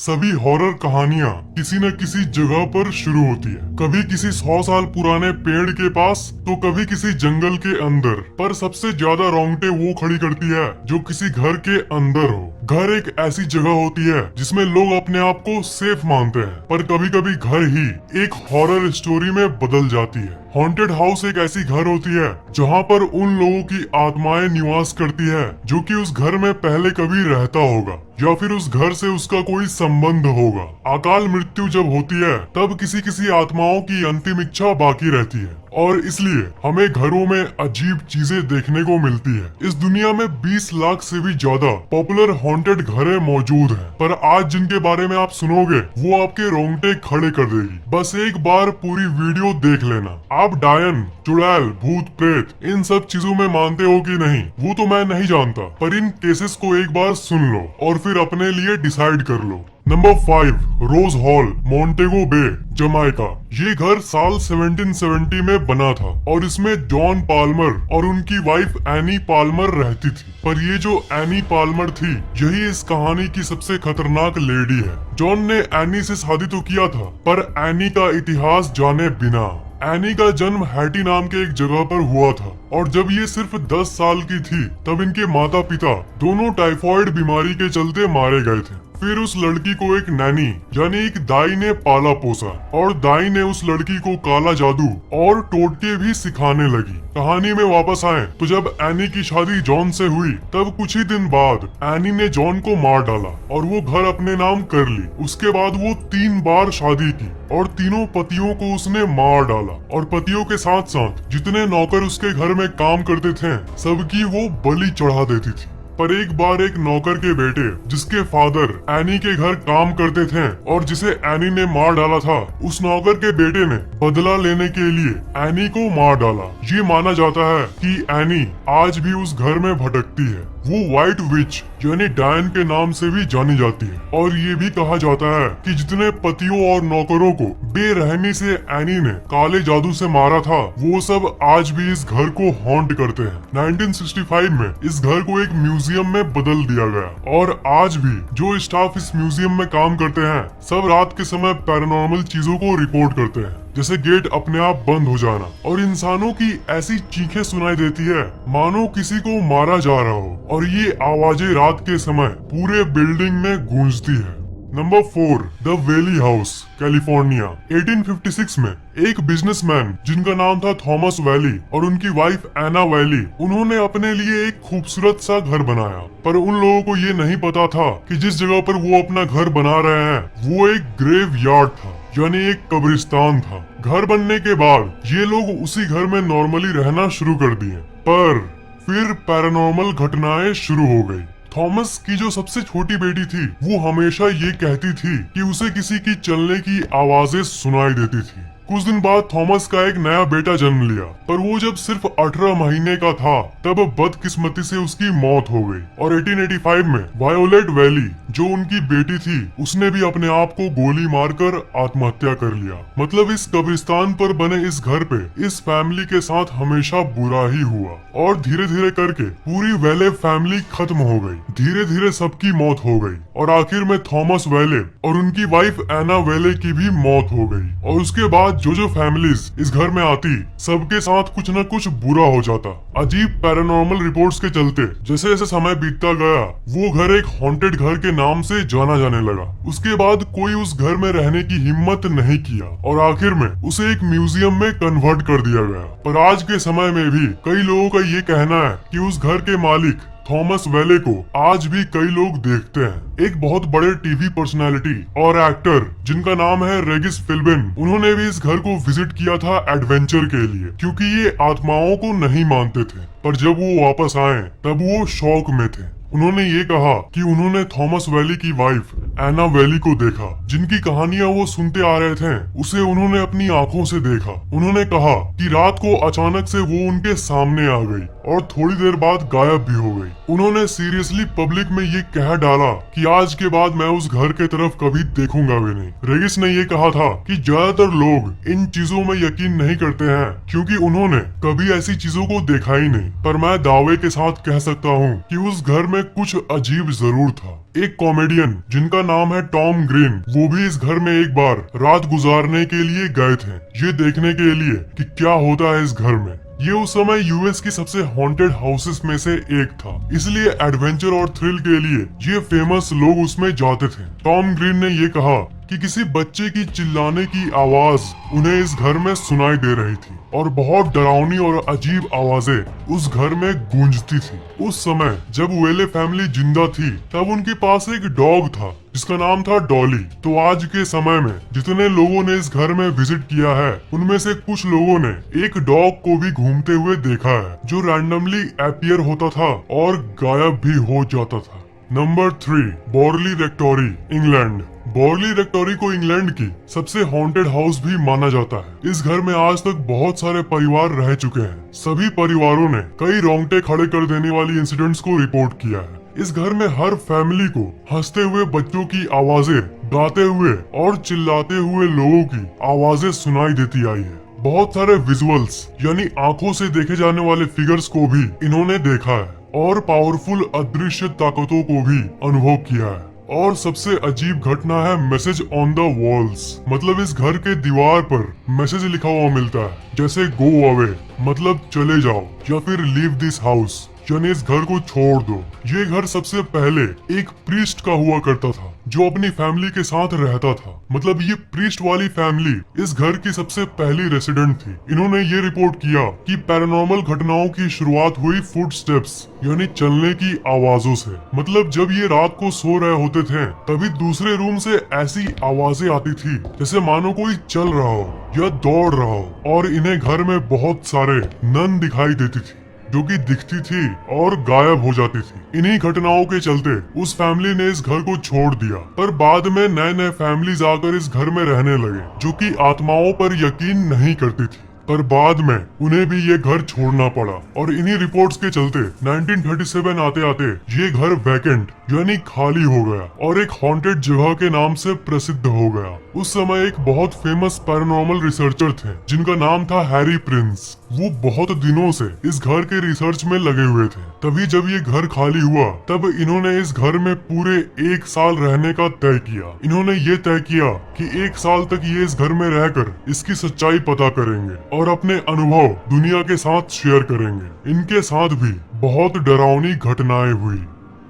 सभी हॉरर कहानियाँ किसी न किसी जगह पर शुरू होती है। कभी किसी 100 साल पुराने पेड़ के पास तो कभी किसी जंगल के अंदर। पर सबसे ज्यादा रोंगटे वो खड़ी करती है जो किसी घर के अंदर हो। घर एक ऐसी जगह होती है जिसमें लोग अपने आप को सेफ मानते हैं, पर कभी कभी घर ही एक हॉरर स्टोरी में बदल जाती है। हॉन्टेड हाउस एक ऐसी घर होती है जहाँ पर उन लोगों की आत्माएं निवास करती है जो कि उस घर में पहले कभी रहता होगा या फिर उस घर से उसका कोई संबंध होगा। अकाल मृत्यु जब होती है तब किसी किसी आत्माओं की अंतिम इच्छा बाकी रहती है और इसलिए हमें घरों में अजीब चीजें देखने को मिलती है। इस दुनिया में 20 लाख से भी ज्यादा पॉपुलर हॉन्टेड घरें मौजूद हैं, पर आज जिनके बारे में आप सुनोगे वो आपके रोंगटे खड़े कर देगी। बस एक बार पूरी वीडियो देख लेना। आप डायन, चुड़ैल, भूत, प्रेत इन सब चीजों में मानते हो कि नहीं वो तो मैं नहीं जानता, पर इन केसेस को एक बार सुन लो और फिर अपने लिए डिसाइड कर लो। नंबर 5, रोज हॉल, मोंटेगो बे, जमाइका। ये घर साल 1770 में बना था और इसमें जॉन पाल्मर और उनकी वाइफ एनी पाल्मर रहती थी। पर ये जो एनी पाल्मर थी यही इस कहानी की सबसे खतरनाक लेडी है। जॉन ने एनी से शादी तो किया था, पर एनी का इतिहास जाने बिना। एनी का जन्म हैटी नाम के एक जगह पर हुआ था और जब ये सिर्फ 10 साल की थी तब इनके माता पिता दोनों टाइफॉइड बीमारी के चलते मारे गए थे। फिर उस लड़की को एक नैनी यानी एक दाई ने पाला पोसा और दाई ने उस लड़की को काला जादू और टोटके भी सिखाने लगी। कहानी में वापस आए तो जब एनी की शादी जॉन से हुई तब कुछ ही दिन बाद एनी ने जॉन को मार डाला और वो घर अपने नाम कर ली। उसके बाद वो 3 बार शादी की और तीनों पतियों को उसने मार डाला और पतियों के साथ साथ जितने नौकर उसके घर में काम करते थे सबकी वो बलि चढ़ा देती थी। पर एक बार एक नौकर के बेटे जिसके फादर एनी के घर काम करते थे और जिसे एनी ने मार डाला था, उस नौकर के बेटे ने बदला लेने के लिए एनी को मार डाला। ये माना जाता है कि एनी आज भी उस घर में भटकती है। वो व्हाइट विच यानी डायन के नाम से भी जानी जाती है और ये भी कहा जाता है कि जितने पतियों और नौकरों को बेरहमी से एनी ने काले जादू से मारा था वो सब आज भी इस घर को हॉन्ट करते हैं। 1965 में इस घर को एक म्यूजियम में बदल दिया गया और आज भी जो स्टाफ इस म्यूजियम में काम करते हैं सब रात के समय पैरानॉर्मल चीजों को रिपोर्ट करते हैं, जैसे गेट अपने आप बंद हो जाना और इंसानों की ऐसी चीखें सुनाई देती है मानो किसी को मारा जा रहा हो और ये आवाजें रात के समय पूरे बिल्डिंग में गूंजती है। Number 4, the valley house, California. 1856 में एक बिजनेसमैन जिनका नाम था थॉमस वैली और उनकी वाइफ एना वैली, उन्होंने अपने लिए एक खूबसूरत सा घर बनाया। पर उन लोगों को ये नहीं पता था कि जिस जगह पर वो अपना घर बना रहे हैं वो एक ग्रेव यार्ड था यानी एक कब्रिस्तान था। घर बनने के बाद ये लोग उसी घर में नॉर्मली रहना शुरू कर दिए, पर फिर पैरानॉर्मल घटनाएं शुरू हो गई। थॉमस की जो सबसे छोटी बेटी थी वो हमेशा ये कहती थी कि उसे किसी की चलने की आवाजें सुनाई देती थी। कुछ दिन बाद थॉमस का एक नया बेटा जन्म लिया, पर वो जब सिर्फ 18 महीने का था तब बदकिस्मती से उसकी मौत हो गई और 1885 में वायोलेट वैली जो उनकी बेटी थी उसने भी अपने आप को गोली मारकर आत्महत्या कर लिया। मतलब इस कब्रिस्तान पर बने इस घर पे इस फैमिली के साथ हमेशा बुरा ही हुआ और धीरे धीरे करके पूरी वैले फैमिली खत्म हो गई। धीरे धीरे सबकी मौत हो गई और आखिर में थॉमस वैले और उनकी वाइफ एना वैले की भी मौत हो गई और उसके बाद जो फैमिलीज इस घर में आती सबके साथ कुछ न कुछ बुरा हो जाता। अजीब पैरानॉर्मल रिपोर्ट्स के चलते जैसे जैसे समय बीतता गया वो घर एक हॉन्टेड घर के नाम से जाना जाने लगा। उसके बाद कोई उस घर में रहने की हिम्मत नहीं किया और आखिर में उसे एक म्यूजियम में कन्वर्ट कर दिया गया। पर आज के समय में भी कई लोगों का ये कहना है कि उस घर के मालिक थॉमस वैले को आज भी कई लोग देखते हैं। एक बहुत बड़े टीवी पर्सनालिटी और एक्टर जिनका नाम है रेगिस फिल्बिन, उन्होंने भी इस घर को विजिट किया था एडवेंचर के लिए क्योंकि ये आत्माओं को नहीं मानते थे। पर जब वो वापस आए तब वो शौक में थे। उन्होंने ये कहा कि उन्होंने थॉमस वैली की वाइफ एना वैली को देखा, जिनकी कहानियां वो सुनते आ रहे थे उसे उन्होंने अपनी आंखों से देखा। उन्होंने कहा कि रात को अचानक से वो उनके सामने आ गई और थोड़ी देर बाद गायब भी हो गई। उन्होंने सीरियसली पब्लिक में ये कह डाला कि आज के बाद मैं उस घर के तरफ कभी देखूंगा भी नहीं। रेगिस ने ये कहा था कि ज्यादातर लोग इन चीजों में यकीन नहीं करते हैं क्योंकि उन्होंने कभी ऐसी चीजों को देखा ही नहीं, पर मैं दावे के साथ कह सकता हूँ कि उस घर में कुछ अजीब जरूर था। एक कॉमेडियन जिनका नाम है टॉम ग्रीन, वो भी इस घर में एक बार रात गुजारने के लिए गए थे, ये देखने के लिए कि क्या होता है इस घर में। ये उस समय यूएस की सबसे हॉन्टेड हाउसेस में से एक था, इसलिए एडवेंचर और थ्रिल के लिए ये फेमस लोग उसमें जाते थे। टॉम ग्रीन ने ये कहा कि किसी बच्चे की चिल्लाने की आवाज उन्हें इस घर में सुनाई दे रही थी और बहुत डरावनी और अजीब आवाजें उस घर में गूंजती थी। उस समय जब वेले फैमिली जिंदा थी तब उनके पास एक डॉग था जिसका नाम था डॉली। तो आज के समय में जितने लोगों ने इस घर में विजिट किया है उनमें से कुछ लोगों ने एक डॉग को भी घूमते हुए देखा है जो रैंडमली अपीयर होता था और गायब भी हो जाता था। Number 3, बॉर्ली रेक्टोरी, England. बॉर्ली रेक्टोरी को इंग्लैंड की सबसे हॉन्टेड हाउस भी माना जाता है। इस घर में आज तक बहुत सारे परिवार रह चुके हैं। सभी परिवारों ने कई रोंगटे खड़े कर देने वाली इंसिडेंट्स को रिपोर्ट किया है। इस घर में हर फैमिली को हंसते हुए बच्चों की आवाजें, गाते हुए और चिल्लाते हुए लोगों की आवाजें सुनाई देती आई है। बहुत सारे विजुअल्स यानी आंखों से देखे जाने वाले फिगर्स को भी इन्होंने देखा है और पावरफुल अदृश्य ताकतों को भी अनुभव किया है। और सबसे अजीब घटना है मैसेज ऑन द वॉल्स, मतलब इस घर के दीवार पर मैसेज लिखा हुआ मिलता है, जैसे गो अवे मतलब चले जाओ या फिर लीव दिस हाउस यानी इस घर को छोड़ दो। ये घर सबसे पहले एक प्रीस्ट का हुआ करता था जो अपनी फैमिली के साथ रहता था, मतलब ये प्रीस्ट वाली फैमिली इस घर की सबसे पहली रेसिडेंट थी। इन्होंने ये रिपोर्ट किया कि पैरानॉर्मल घटनाओं की शुरुआत हुई फुटस्टेप्स यानी चलने की आवाजों से। मतलब जब ये रात को सो रहे होते थे तभी दूसरे रूम से ऐसी आवाजें आती थी जैसे मानो कोई चल रहा हो या दौड़ रहा हो। और इन्हें घर में बहुत सारे नन दिखाई देती थी जो कि दिखती थी और गायब हो जाती थी। इन्हीं घटनाओं के चलते उस फैमिली ने इस घर को छोड़ दिया, पर बाद में नए नए फैमिलीज आकर इस घर में रहने लगे जो कि आत्माओं पर यकीन नहीं करती थी। पर बाद में उन्हें भी ये घर छोड़ना पड़ा और इन्हीं रिपोर्ट्स के चलते 1937 आते आते ये घर वैकेंट यानी खाली हो गया और एक हॉन्टेड जगह के नाम से प्रसिद्ध हो गया। उस समय एक बहुत फेमस पैरानॉर्मल रिसर्चर थे जिनका नाम था हैरी प्रिंस। वो बहुत दिनों से इस घर के रिसर्च में लगे हुए थे। तभी जब ये घर खाली हुआ तब इन्होंने इस घर में पूरे 1 साल रहने का तय किया। इन्होंने ये तय किया कि 1 साल तक ये इस घर में रहकर इसकी सच्चाई पता करेंगे और अपने अनुभव दुनिया के साथ शेयर करेंगे। इनके साथ भी बहुत डरावनी घटनाएं हुई।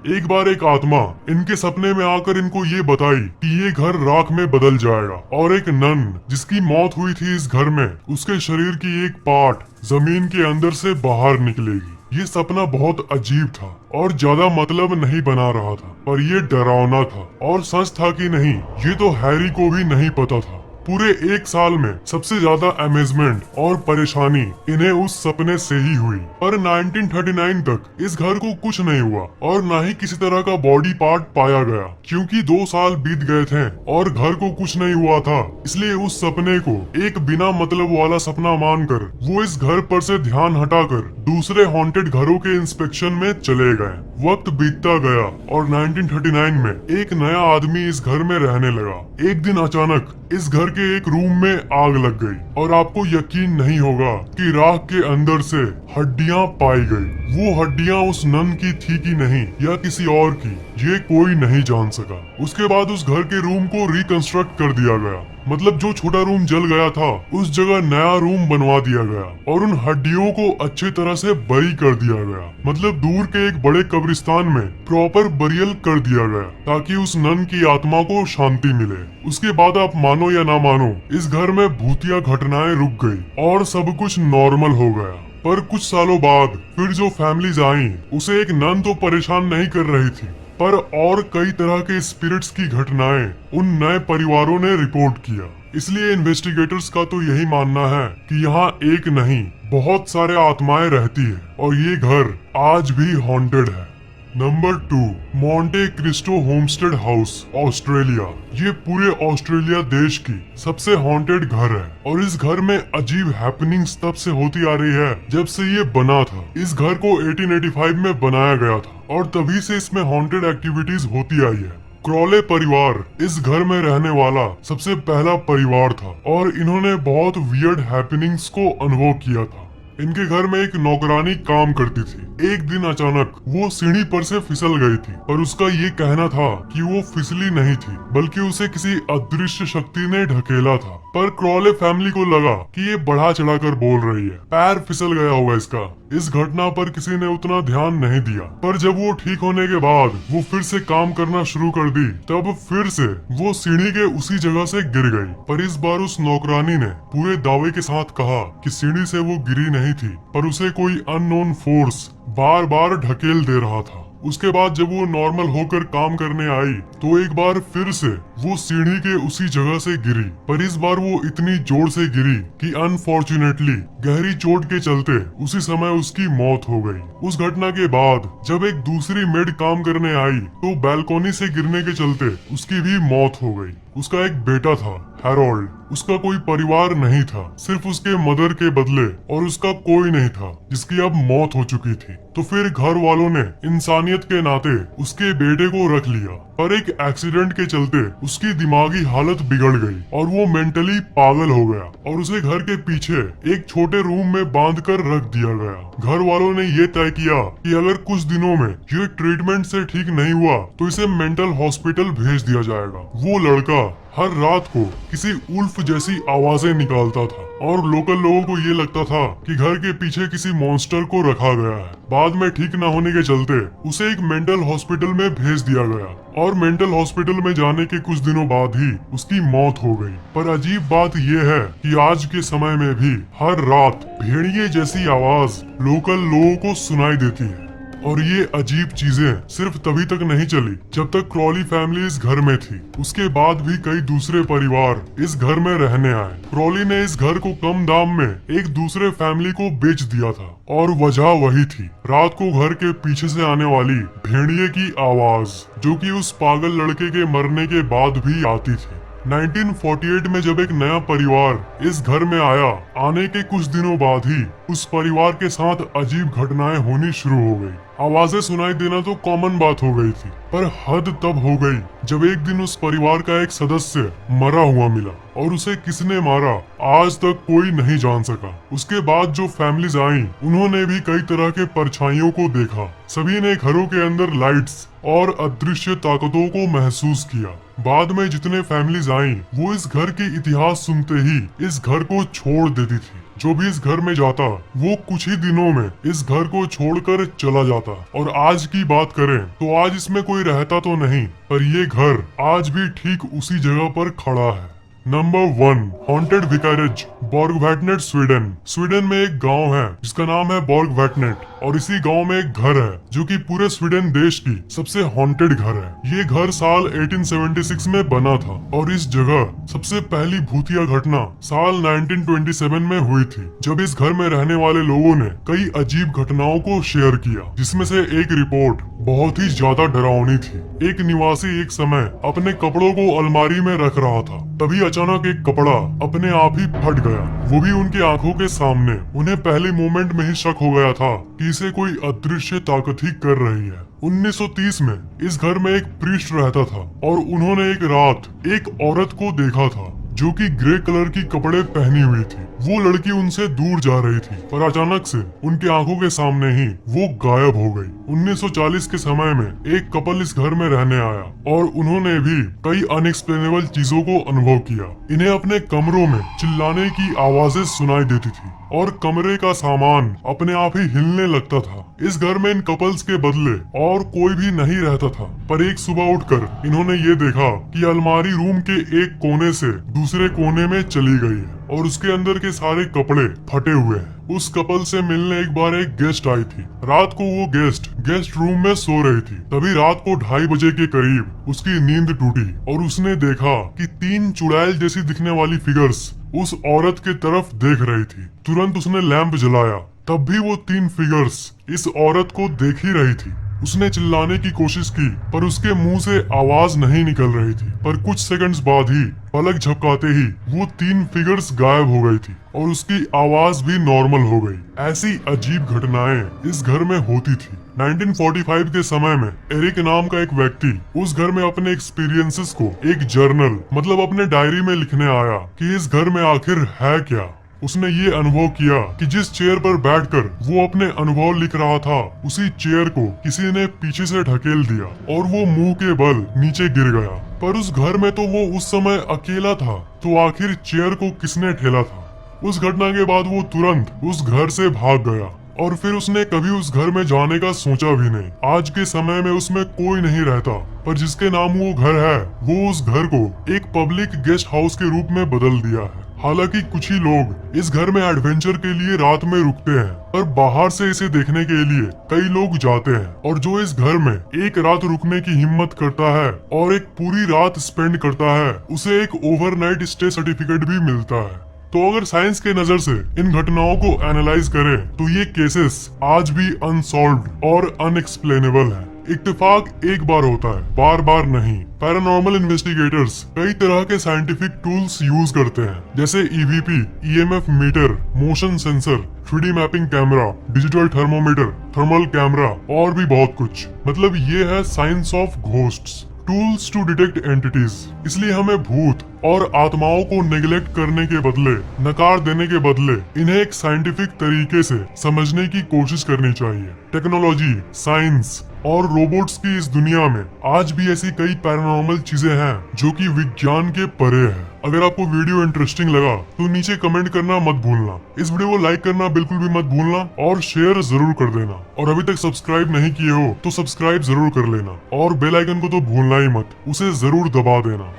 एक बार एक आत्मा इनके सपने में आकर इनको ये बताई कि ये घर राख में बदल जाएगा और एक नन जिसकी मौत हुई थी इस घर में, उसके शरीर की एक पार्ट जमीन के अंदर से बाहर निकलेगी। ये सपना बहुत अजीब था और ज्यादा मतलब नहीं बना रहा था, पर ये डरावना था और सच था कि नहीं ये तो हैरी को भी नहीं पता था। पूरे 1 साल में सबसे ज्यादा अमेजमेंट और परेशानी इन्हें उस सपने से ही हुई। पर 1939 तक इस घर को कुछ नहीं हुआ और न ही किसी तरह का बॉडी पार्ट पाया गया, क्योंकि 2 साल बीत गए थे और घर को कुछ नहीं हुआ था। इसलिए उस सपने को एक बिना मतलब वाला सपना मानकर वो इस घर पर से ध्यान हटाकर दूसरे हॉन्टेड घरों के इंस्पेक्शन में चले गए। वक्त बीतता गया और 1939 में एक नया आदमी इस घर में रहने लगा। एक दिन अचानक इस घर के एक रूम में आग लग गई और आपको यकीन नहीं होगा कि राख के अंदर से हड्डियां पाई गई। वो हड्डियां उस नन की थी कि नहीं या किसी और की, ये कोई नहीं जान सका। उसके बाद उस घर के रूम को रिकंस्ट्रक्ट कर दिया गया, मतलब जो छोटा रूम जल गया था उस जगह नया रूम बनवा दिया गया और उन हड्डियों को अच्छी तरह से बरी कर दिया गया, मतलब दूर के एक बड़े कब्रिस्तान में प्रॉपर बरियल कर दिया गया ताकि उस नन की आत्मा को शांति मिले। उसके बाद आप मानो या ना मानो इस घर में भूतिया घटनाएं रुक गई और सब कुछ नॉर्मल हो गया। पर कुछ सालों बाद फिर जो फैमिलीज आई उसे एक नन तो परेशान नहीं कर रही थी, पर और कई तरह के स्पिरिट्स की घटनाएं उन नए परिवारों ने रिपोर्ट किया। इसलिए इन्वेस्टिगेटर्स का तो यही मानना है कि यहाँ एक नहीं बहुत सारे आत्माएं रहती है और ये घर आज भी हॉन्टेड है। Number 2, Monte Christo homestead house, Australia. ये पूरे ऑस्ट्रेलिया देश की सबसे हॉन्टेड घर है और इस घर में अजीब हैपनिंग्स तब से होती आ रही है जब से ये बना था। इस घर को 1885 में बनाया गया था और तभी से इसमें हॉन्टेड एक्टिविटीज होती आई है। क्रॉले परिवार इस घर में रहने वाला सबसे पहला परिवार था और इन्होंने बहुत वियर्ड हैपनिंग्स को अनुभव किया था। इनके घर में एक नौकरानी काम करती थी। एक दिन अचानक वो सीढ़ी पर से फिसल गई थी, पर उसका ये कहना था कि वो फिसली नहीं थी, बल्कि उसे किसी अदृश्य शक्ति ने ढकेला था। पर क्रॉले फैमिली को लगा कि ये बढ़ा चढ़ाकर बोल रही है, पैर फिसल गया होगा इसका। इस घटना पर किसी ने उतना ध्यान नहीं दिया, पर जब वो ठीक होने के बाद वो फिर से काम करना शुरू कर दी, तब फिर से वो सीढ़ी के उसी जगह से गिर गई। पर इस बार उस नौकरानी ने पूरे दावे के साथ कहा कि सीढ़ी से वो गिरी नहीं थी, पर उसे कोई अननोन फोर्स बार बार ढकेल दे रहा था। उसके बाद जब वो नॉर्मल होकर काम करने आई तो एक बार फिर से वो सीढ़ी के उसी जगह से गिरी, पर इस बार वो इतनी जोर से गिरी कि अनफॉर्चुनेटली गहरी चोट के चलते उसी समय उसकी मौत हो गई। उस घटना के बाद जब एक दूसरी मेड काम करने आई तो बैल्कनी से गिरने के चलते उसकी भी मौत हो गई। उसका एक बेटा था, हैरोल्ड। उसका कोई परिवार नहीं था, सिर्फ उसके मदर के बदले, और उसका कोई नहीं था जिसकी अब मौत हो चुकी थी। तो फिर घर वालों ने इंसानियत के नाते उसके बेटे को रख लिया, पर एक एक्सीडेंट के चलते उसकी दिमागी हालत बिगड़ गई और वो मेंटली पागल हो गया और उसे घर के पीछे एक छोटे रूम में बांध कर रख दिया गया। घर वालों ने ये तय किया कि अगर कुछ दिनों में ये ट्रीटमेंट से ठीक नहीं हुआ तो इसे मेंटल हॉस्पिटल भेज दिया जाएगा। वो लड़का हर रात को किसी उल्फ जैसी आवाजें निकालता था और लोकल लोगों को ये लगता था कि घर के पीछे किसी मॉन्स्टर को रखा गया है। बाद में ठीक न होने के चलते उसे एक मेंटल हॉस्पिटल में भेज दिया गया और मेंटल हॉस्पिटल में जाने के कुछ दिनों बाद ही उसकी मौत हो गई। पर अजीब बात यह है कि आज के समय में भी हर रात भेड़िए जैसी आवाज लोकल लोगों को सुनाई देती है। और ये अजीब चीजें सिर्फ तभी तक नहीं चली जब तक क्रॉली फैमिली इस घर में थी। उसके बाद भी कई दूसरे परिवार इस घर में रहने आए। क्रॉली ने इस घर को कम दाम में एक दूसरे फैमिली को बेच दिया था और वजह वही थी, रात को घर के पीछे से आने वाली भेड़िए की आवाज, जो कि उस पागल लड़के के मरने के बाद भी आती थी। 1948 में जब एक नया परिवार इस घर में आया, आने के कुछ दिनों बाद ही उस परिवार के साथ अजीब घटनाएं होनी शुरू हो गई। आवाजें सुनाई देना तो कॉमन बात हो गई थी, पर हद तब हो गई जब एक दिन उस परिवार का एक सदस्य मरा हुआ मिला और उसे किसने मारा आज तक कोई नहीं जान सका। उसके बाद जो फैमिलीज आई उन्होंने भी कई तरह के परछाइयों को देखा। सभी ने घरों के अंदर लाइट्स और अदृश्य ताकतों को महसूस किया। बाद में जितने फैमिलीज आई वो इस घर के इतिहास सुनते ही इस घर को छोड़ देती थी। जो भी इस घर में जाता वो कुछ ही दिनों में इस घर को छोड़कर चला जाता। और आज की बात करें तो आज इसमें कोई रहता तो नहीं, पर ये घर आज भी ठीक उसी जगह पर खड़ा है। Number 1, haunted vicarage, Borgvattnet, Sweden. Sweden में एक गांव है जिसका नाम है बॉर्गवैटनेट और इसी गांव में एक घर है जो कि पूरे स्वीडन देश की सबसे हॉन्टेड घर है। ये घर साल 1876 में बना था और इस जगह सबसे पहली भूतिया घटना साल 1927 में हुई थी, जब इस घर में रहने वाले लोगों ने कई अजीब घटनाओं को शेयर किया, जिसमें से एक रिपोर्ट बहुत ही ज्यादा डरावनी थी। एक निवासी एक समय अपने कपड़ों को अलमारी में रख रहा था, तभी अचानक एक कपड़ा अपने आप ही फट गया, वो भी उनकी आंखों के सामने। उन्हें पहले मोमेंट में ही शक हो गया था कि इसे कोई अदृश्य ताकत ही कर रही है। 1930 में इस घर में एक प्रीस्ट रहता था और उन्होंने एक रात एक औरत को देखा था जो कि ग्रे कलर की कपड़े पहनी हुई थी। वो लड़की उनसे दूर जा रही थी, पर अचानक से उनके आंखों के सामने ही वो गायब हो गई। 1940 के समय में एक कपल इस घर में रहने आया और उन्होंने भी कई अनएक्सप्लेनेबल चीजों को अनुभव किया। इन्हें अपने कमरों में चिल्लाने की आवाजें सुनाई देती थी और कमरे का सामान अपने आप ही हिलने लगता था। इस घर में इन कपल्स के बदले और कोई भी नहीं रहता था, पर एक सुबह उठकर इन्होंने ये देखा कि अलमारी रूम के एक कोने से दूसरे कोने में चली गई है और उसके अंदर के सारे कपड़े फटे हुए हैं। उस कपल से मिलने एक बार एक गेस्ट आई थी। रात को वो गेस्ट रूम में सो रही थी, तभी रात को 2:30 बजे के करीब उसकी नींद टूटी और उसने देखा कि 3 चुड़ैल जैसी दिखने वाली फिगर्स उस औरत के तरफ देख रही थी। तुरंत उसने लैंप जलाया, तब भी वो 3 फिगर्स इस औरत को देख ही रही थी। उसने चिल्लाने की कोशिश की पर उसके मुंह से आवाज नहीं निकल रही थी, पर कुछ सेकंड्स बाद ही पलक झपकाते ही वो 3 फिगर्स गायब हो गई थी और उसकी आवाज भी नॉर्मल हो गई। ऐसी अजीब घटनाएं इस घर में होती थी। 1945 के समय में एरिक नाम का एक व्यक्ति उस घर में अपने एक्सपीरियंसेस को एक जर्नल मतलब अपने डायरी में लिखने आया कि इस घर में आखिर है क्या। उसने ये अनुभव किया कि जिस चेयर पर बैठकर वो अपने अनुभव लिख रहा था, उसी चेयर को किसी ने पीछे से ढकेल दिया और वो मुंह के बल नीचे गिर गया। पर उस घर में तो वो उस समय अकेला था, तो आखिर चेयर को किसने ठेला था? उस घटना के बाद वो तुरंत उस घर से भाग गया और फिर उसने कभी उस घर में जाने का सोचा भी नहीं। आज के समय में उसमें कोई नहीं रहता, पर जिसके नाम वो घर है, वो उस घर को एक पब्लिक गेस्ट हाउस के रूप में बदल दिया है। हालांकि कुछ ही लोग इस घर में एडवेंचर के लिए रात में रुकते हैं, पर बाहर से इसे देखने के लिए कई लोग जाते हैं। और जो इस घर में एक रात रुकने की हिम्मत करता है और एक पूरी रात स्पेंड करता है, उसे एक ओवरनाइट स्टे सर्टिफिकेट भी मिलता है। तो अगर साइंस के नजर से इन घटनाओं को एनालाइज करें, तो ये केसेस आज भी अनसॉल्व्ड और अनएक्सप्लेनेबल है। इत्तेफाक एक बार होता है, बार बार नहीं। पैरानॉर्मल इन्वेस्टिगेटर्स कई तरह के साइंटिफिक टूल्स यूज करते हैं, जैसे EVP, EMF meter, motion sensor, 3D mapping camera, digital thermometer, thermal camera और भी बहुत कुछ। मतलब ये है science of ghosts, tools to detect entities. इसलिए हमें भूत और आत्माओं को नेग्लेक्ट करने के बदले, नकार देने के बदले, इन्हें एक साइंटिफिक तरीके से समझने की कोशिश करनी चाहिए। टेक्नोलॉजी, साइंस और रोबोट्स की इस दुनिया में आज भी ऐसी कई पैरानॉर्मल चीजें हैं जो कि विज्ञान के परे है। अगर आपको वीडियो इंटरेस्टिंग लगा तो नीचे कमेंट करना मत भूलना। इस वीडियो को लाइक करना बिल्कुल भी मत भूलना और शेयर जरूर कर देना। और अभी तक सब्सक्राइब नहीं किए हो तो सब्सक्राइब जरूर कर लेना और बेल आइकन को तो भूलना ही मत, उसे जरूर दबा देना।